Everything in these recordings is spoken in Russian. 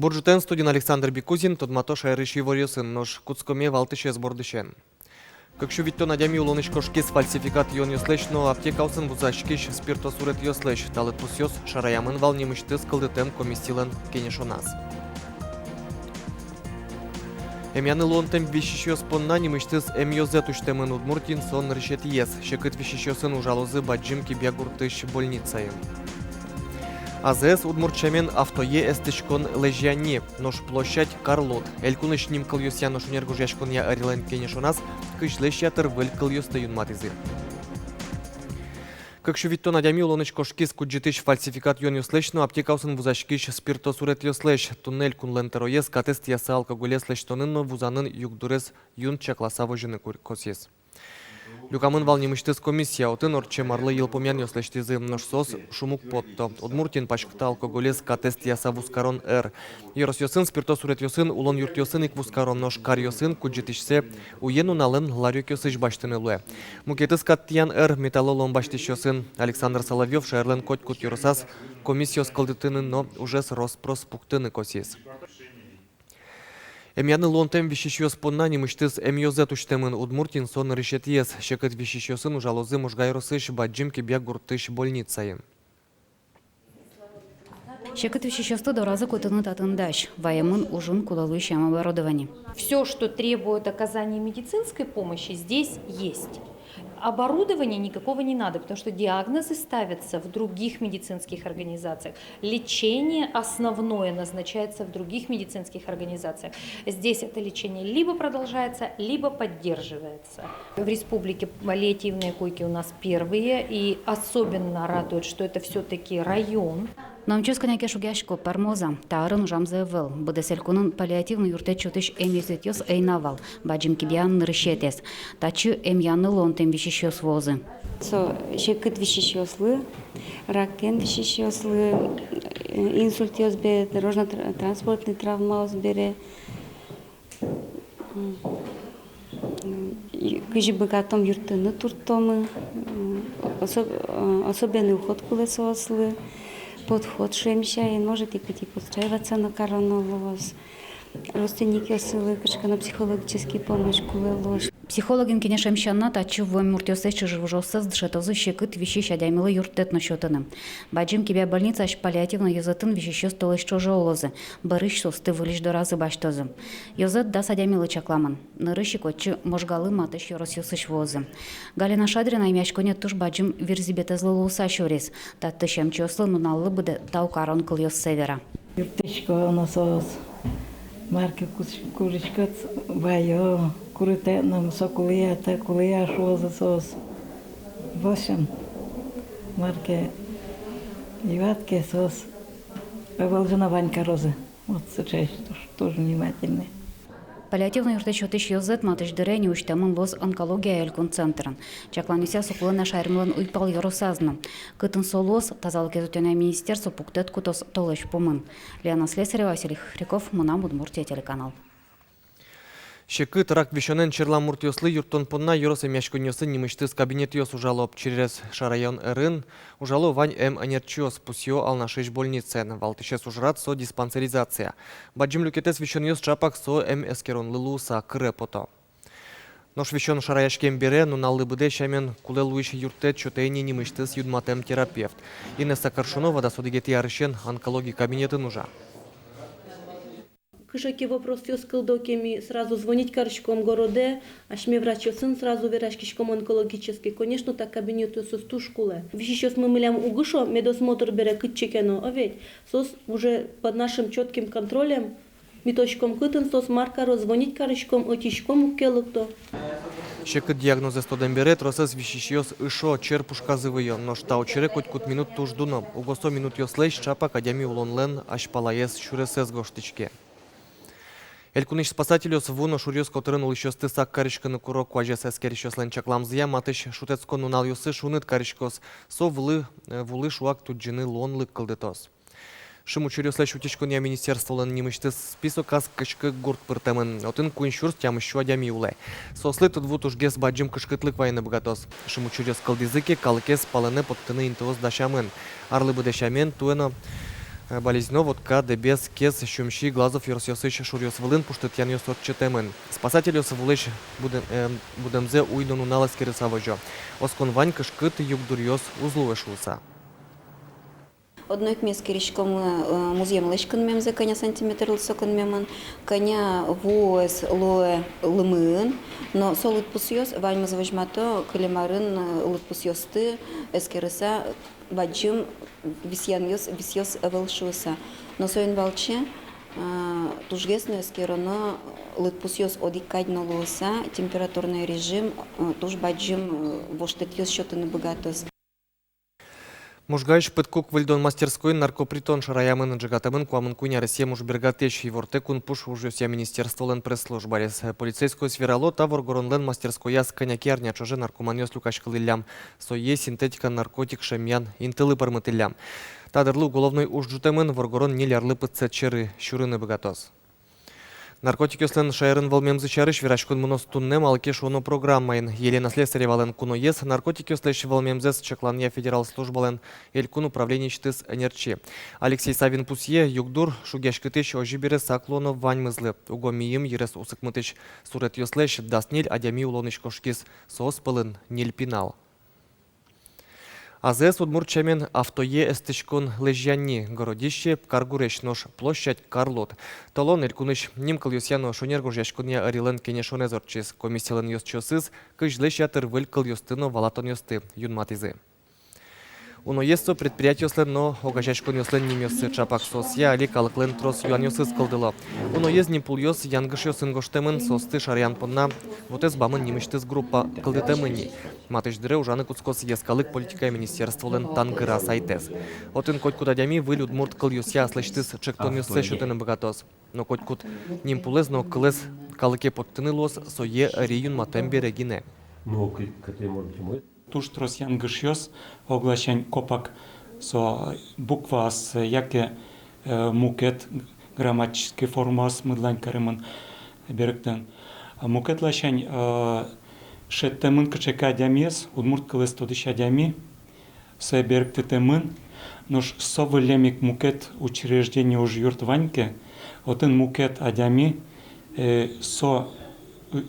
Буржутен студент Александр Бикузин, тодмато шайрыши ворьосын, нож куцкоме валтыше сбордышен. Какшу витто надями улоныш кошкис фальсификат йон йослеш, но аптекаусын бузашкиш спиртосурет йослеш, талет пусьос шараямын валнимышты скылдытем комиссилен кенешонас. Эмяны лонтем вещищёс понна немыштыз эмьёзет уштемын удмуртин сон решетиес, шекыт вещищёсын ужалозы баджимки бягуртыш больницаем. АЗС удмуртчамен автое эстычкон лежьяни, нож площадь Карлот. Элькуныш ним кыльёс янош унергужяшкон я арилен кенешонас, кышлеш ятыр выль кыльёс таюн матизы. Какшу витто надями улоныш кошкис куджитыш фальсификат йон йослеш, аптекаусын вузашкиш спиртосурет йослеш, туннель кун лентероес, катест яса алкоголес лештонын, но вузанын югдурес юн чакласа вожыны косес. Люкамын валнимыштыз комиссия отын орче марлы йылпомян йослештизы ношсос шумук потто. Удмуртин пачкта алкоголес катест яса вускарон эр. Йорос йосын спиртосурет йосын улон юрт йосын ик вускарон нош кар йосын куджитишсе уену налын ларюк йосыш баштыны луэ. Мукетыз каттиян эр металлолон баштиш йосын. Александр Соловьев шайрлен котькут йоросас комиссиос кылдытыны, но ужес роспрос пуктыны косис. Эмяны лонтем вещищёс понна немыштыз эмьёзет уштемын удмуртин сон решетиес, шекыт вещищёсын ужалозы мужгайросыш баджимки бягуртыш больницаем. Шекыт вещищёсты доразы котыны татындаш, ваемын ужун кулалыщам оборудование. Все, что требует оказания медицинской помощи, здесь есть. Оборудования никакого не надо, потому что диагнозы ставятся в других медицинских организациях. Лечение основное назначается в других медицинских организациях. Здесь это лечение либо продолжается, либо поддерживается. В республике паллиативные койки у нас первые, и особенно радует, что это все-таки район. Намческаняке шугяшко пармоза, тарын ужам заявил, буде селькунын паллиативный юрте чутыш эмьёзетёс эйнавал, баджимки биян нырышетес, тачы эмьяны лонтем вещищёс возы. Шекыт вещищёслы, ракен вещищёслы, инсульт бере, дорожно-транспортный травма бере, кыжы богатом юртыны туртомы, особенный уход кулесослы, подход шемща и может и подстраиваться на коронавирус. Родственники осылы, на психологический помощь кулелош. Психологин кенешемщанна тачу в муртёсе чужевжоса сдшетозы шекыт вещища даймилы юртет нощётыны. Баджим кибя больница аж паллиативно язытын вещищёс толыш чужоолозы. Барыш состы вылиш до разы баштозы. Языт да садямилы чакламан. Нырыщи котчы можгалы матыш ёросюсыш возы. Галина Шадрина имяшконе туш баджим вирзибетезлы луса шорес. Таттышем чёслы нуналлы буде таукарон кыльёс севера. Юртечко носос. Марки куричкат байо. Курите нам сокулията, кулия шоза сос. Восемь. Марки Иватки сос. Волжина Ванька розы. Вот сейчас тоже внимательны. Паллиативный юртечотыш йозет матыш дырени уштамын лоз онкология элькун центрын. Чакланися суклына шайрмылын уйпал йоросазны. Кытын солоз тазалык изутённое министерство пуктет кутос толыш помын. Лена Слесарева, Василий Хряков, Мунам, Удмуртия, телеканал. Шекыт рак вещонен черламурт йослы юртон понна йоросы мяшконьосы немыштыз кабинет йос ужалоп через шарайон эрын, ужало вань анерчиос пусьё алнашиш больницен, валтышес ужрат со диспансеризация. Баджим люкетес вещон йос чапак со эскерон лылуса крепото. Нош вещон шараяшкем бере, но на лыбыде шамен кулелуиш юртет чотейни немыштыз юдматем терапевт. Инесса Коршунова да судигети арышен онкологии кабинеты нужа. Кышаки вопрос все скылдокеми сразу звонить карышком городе, а шме врач сын сразу верашкишком онкологический. Конечно, так кабинету сос ту школе. Вещи мы мылям угышо, медосмотр бере кытчекено, а ведь сос уже под нашим четким контролем, миточком кытын сос маркаро звонить карышком, отишком укелыкто. Шекыт диагнозы стоден бере, тросес вещищёс ишо черпушка зывыё, но штау черек хоть кут минут туждуно, угосо минут йослейш чапа кадями улонлен, аж палаес шуресес гоштичке. Элькуныш спасателёс вуно шурёс котырын улыщёс тысак карышканы курок важес эскерищёс ленчакламзыя матыш шутецко нунал ёсы шуныт карышкос, со вулы шуак туджины лонлы кылдытос. Шыму чурёслай шутичкон я министерство лен немыштыз список аз кышкы гурт пыртемын, отын куиншурс тямыщу адями улай. Сослы тут вут ужгес баджим кышкытлык вайны богатос. Шыму чурёс кылдызыки калыкес палыны подтыны интоз дашамын. Арлы быдешамен туэно Болезненно водка, дебес, кес, щумщи, глазов, йососыч, шурьос вылын, пуштет ян йосот четемен. Спасатель йосовулыч будемзе уйдону налас кирисавожо. Оскон вань кышкыт югдурьос узлувешуса. Одной мес киришком музеем лышкан мемзе коня сантиметр лысокан меман, коня вуэс лоэ лымын, но солод пусьёс, вань мазвожмато, калимарын лыт пусьёсты, эскереса, баджим, висьёс велшуса. Но соин волче, тужгесно эскерено лыт пусьёс одикадно лоса, температурный режим, туж баджим воштетьёс счётаны богатос. Мужгаиш пыткук выльдон мастерской наркопритон шараямын джигатамын куамын куня Россия мужбергатеш и вортекун пуш ужёся министерство лен пресс-службалес. Полицейскую сферало тавор горонлен мастерской яс коньякерня чоже наркоманьос люкашкалылям. Сое синтетика наркотик шемьян интылы пармытылям. Тадырлы уголовной ужджутемын воргорон нелярлы пыцетчеры щурыны богатос. Наркотик өслен шайрын волмемзы чарыш вирашкун мунос туннем алкеш оно программайын. Елена Слесаревален куно ес наркотик өслеш волмемзес чекланья федерал службален элькун управление чтыс энерчи. Алексей Савин пусье югдур шугяшкытыш ожибере саклоно ваньмызлы. Уго миим ерес усыкмытыш сурет өслеш дасниль адями улоныш кошкис соспылын ниль пинал. АЗС Удмуртчамен автое эстычкон лежьянни, городище Каргуреш нож, площадь Карлот. Талон элькуныш нимкал юсьяно шонергуж яшкуния арилен кенешонезорчис, комиссиялен юсчосыз, кыш лещатыр вылькал юстыно валатон юсты, юнматизы. Уно есто предприятие слен, но огажашкон юслен немёсы чапак сосья, али калыклен трос юан юсыз кылдыло. Уно ез не пульёс янгыш юсын гоштемын состы шарян понна, вот эс бамын немыштыз группа кылдытемыни. Матыш-дыре ужаны куцкос ескалык политика министерство лен тангыра сайтез. Отын котькут адями вы Удмурт кыл юсья слештыз чектон юссе шутыны богатос. Но котькут ним пулез, но кылез калыке подтыны лос сое риюн матембе регине. Туш трос янгышьос оглашень копак со буква с яке мукет грамматический формас мыдлань кареман беректен. Мукет лашень шеттемын кычека дямес, удмурт кылыс тодыша дями, се беректетемын, нош совылемик мукет учреждение уж юрт ваньке, отын мукет адями, со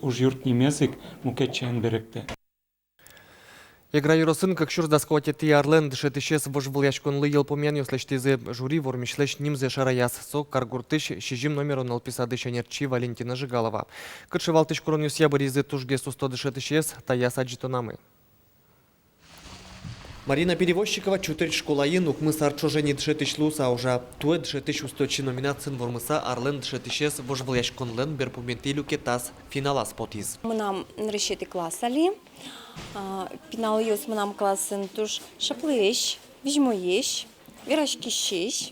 уж юрт немезик мукет чен беректе. Игра юросын, как щур дасковать ти арлен, дышет исчез вожвыл яшкон лыел помен, юслештизе жюри вормишлеш нимзе шараяс, со каргуртыш, щижим номеру налписадыш энерчи Валентина Жигалова. Кыршевал тыш крон юсья баризы тужге сусто дышет исчез, тая саджитонамы. Марина Перевозчикова чутырь школайын укмы сарчожени дышетыш луса, уже туэ дышетыш усточи номинацин вормыса арлен дышетышес вожвыл яшкон лен берпументилю кетас финала спотиз. Мынам решети классали. Пинал юс мынам классын туш шаплыш, вижмоеш, вирашкишеш,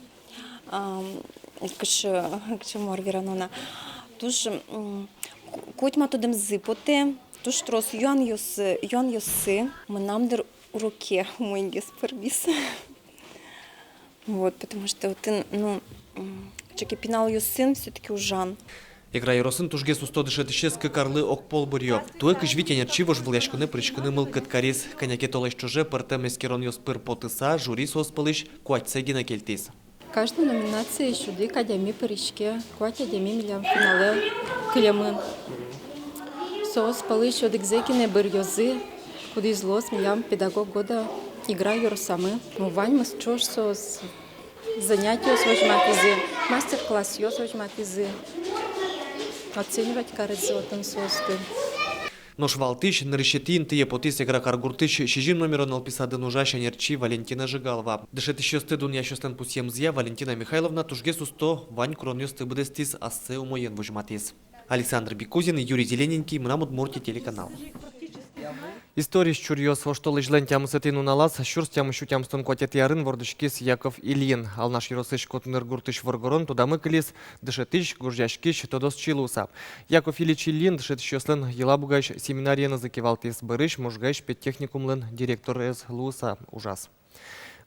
кыш мор виранона, туш котьма тудем зыпоте, туш трос юан юсы, мынам дыр уроке мойгес пербис. Вот, потому что вот, ну, чеки пинал юсын все-таки ужан. Игра юросын тужге сусто дышетышес кыкарлы окпол бурьё. Туэ кыжвит энерчи вожвыл яшкыны прычкыны мыл кыткарис, коняке толеш чуже пыртем эскерон юс пыр потыса, жюри соспылыш куатьсегина кельтис. Каждая номинация сюда кадями паричке, куатя дями милям финале кылямын. Сос палыш одекзекине бырьёзы, куда излос милям педагог года игра юросамы. Мувань мы чож сос занятия свожматизы, мастер-класс ё свожматизы. Оценивать карызотын состы. Нош валтыш, нарешетин, тые потис игра каргуртыш, щижим номеру налписады нужаща нерчи Валентина Жигалова. Дышет еще стыдун ящостен пусьемзья Валентина Михайловна тужге сусто вань кронёсты быдестис ассе умоен вожматис. Александр Бекузин и Юрий Зелененький, Мнам Удмуртия телеканал. История чурьёс, во что лыжлен тямысетину налаз, щурс тямышу тямстон котет ярын вордышкис Яков Ильин. Ал наш юросыш котныр гуртыш воргорон, туда мыкылис, дышетыш, гуржашкиш, тодос чилуса. Яков Ильич Ильин дышетыш ёслен елабугайш семинарияны закивалтис бырыш, мужгайш педтехникумлен директор эс луса ужас.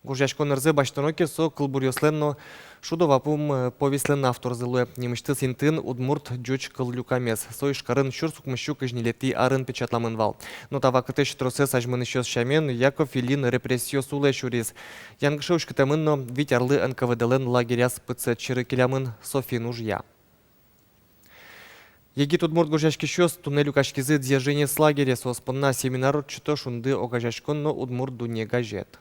Гуржашкон рзе баштаноке со кылбур ёсленно Шудова пум повислен автор зылуе. Немышты синтын удмурт джуч кыл люкамес. Сой шкарын шур сукмыщу кыжнилети арын печатламын вал. Но тава кытыш тросе сажмын ищёс шамен Яков Илин репрессио суле шурис. Янгышы ушкытымынно вить арлы НКВДЛН лагеряс пыцы чыры келямын Софин ужья. Егит удмурт гожашки щёс туннелю кашкизы дзержение с лагеря соспынна семинар чуто шунды огажашкон, но удмурт дуне газет.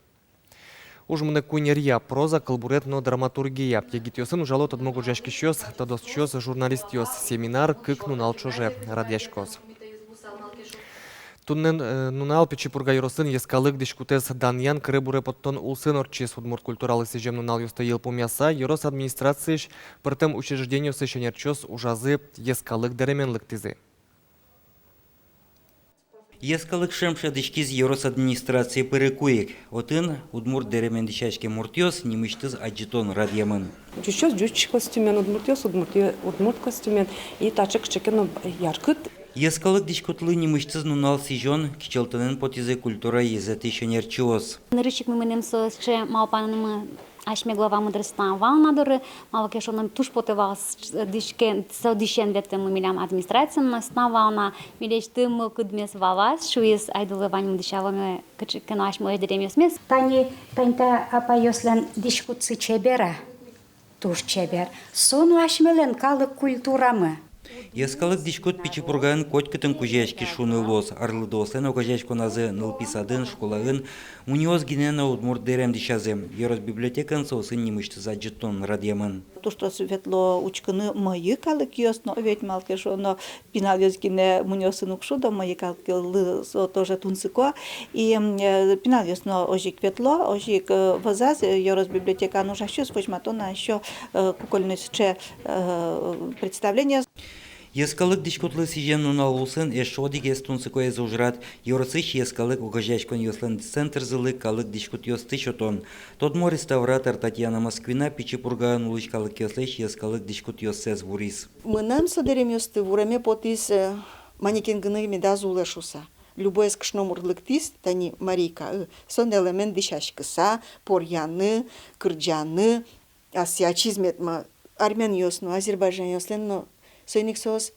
Ужмыны кунерья проза кылбуретно драматургия. Егит ёсын ужалот одмо гожашки щёс, тодос щёс журналист ёс семинар кык нунал чоже радяшкос. Туннен нунал печипурга юросын ескалык дишкутес даньян крыбуре поттон улсын орчис удмурт культуралы сежем нунал юста елпумяса, юрос администрацииш пыртым учреждению сешенерчос ужазы ескалык деременлык тизы. Ескалык шемша дышкиз Еврос администрации перекуек. Отын удмурт деремендишашке муртиос немыштыз аджитон радьямын. Джуч костюмен, удмурт костюмен и тачек чекен яркыт. Ескалык дишкутлы немыштыз нунал сижон кичелтынын потизе культура езети шенерчиос. Наричик мы менем че малпанымы ашме глава мудростан валнадыры, малакешоном туш потевас дишкен содишен ветем мы милям администрациям наставална, милештым кыдмес валас, шуис айдулываним дишавами кычкен ашме эдеремес мес. Тани танта апайослен дишкутсы чебера, туш чебер, сону ашмелен калык культурамы. Ескалык дишкут пичипурган котькытын кужешки шуны лос, арлыдослен огажешко назы нылписадын школагын, униоз гинена удмурт дерем дишазе, Еврос библиотекан сосын немыштыз аджитон радьямын. То, что светло учканы мои калык ёс, но ведь малке шо, но пиналёс гине мунёсын укшуда, мои калки тоже тунцыко, и пиналёс, но ожик ветло, ожик вазаз, Еврос библиотекан ужащус, почматона еще кукольность представление. Ескалык дишкутлы сижен нунал улсын эшодик эстунсыко эзужрат, Евросыш ескалык угажашкон ёслен центр зылык калык дишкут ёсты шотон. Тодмо реставратор Татьяна Москвина пичипурган улычкалык ёслеш ескалык дишкут ёссез вурис. Мынам садерем ёсты вураме потис манекенгыны медаз улешуса. Любой скшно мурлыктис, тани Марика, сон элемент дишашкыса, порьяны, кырджаны, асиачизметма, армян ёсну, Азербайджан ёслен, но Сойник сос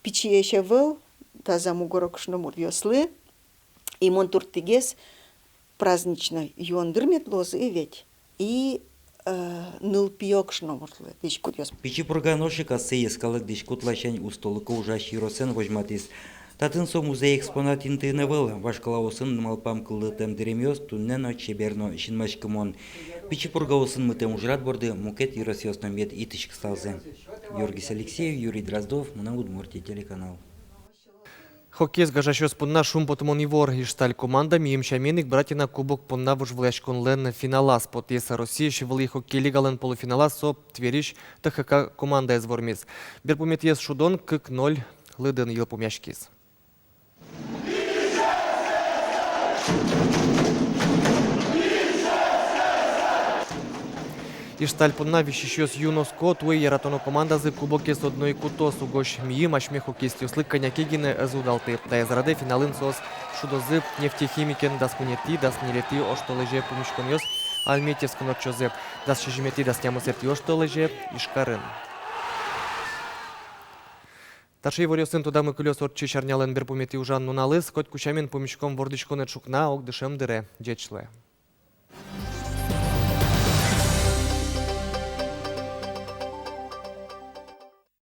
пичиеше выл, таза мугорок шномур ёслы, и монтуртыгес празднично юандырмет лозы ведь, и нылпиок шномурлы, дичкут ёс. Пичипурганоши кассе ескалык дишкут лашань устолыка ужаш юросен вожматис. Татын со музей экспонат интыны выл, вашкалаусын малпам кылы темдерем ёс, туннено чеберно шинмашкымон. Пичипургаусын мытем ужрат борды, мукет юрос ёсном вет итышк салзе. Георгий Алексеев, Юрий Дроздов, Мына Удмуртия, телеканал. Хоккей с гажащос пунна шум потомон ивор и шталь команда мием шаменик братина кубок пунна вужвлешкон лен финалас потеса России шевли хоккей лигален полуфинала со Твериш ТХК команда из Вормис. Берпумет ес шудон кык 0 лыден елпумяшкис. Ишталь пунна вещещёс юноско, туй яратоно команда зы кубоке с одной кутос угош миим ашме хоккейсти услык конякигине эзудалты. Да израде финалын сос шудозы нефтехимикен дас кунети, дас нелети оштолеже пумишкон ёс, альметьевскон отчозе, дас шижимети дас нямосерти оштолеже ишкарын. Тарши ворёсын туда мы кулёс орчи шарнялен берпумети ужан нуналыс, коть кучамен пумишком вордичкон эт шукна ок дышем дыре, джечле.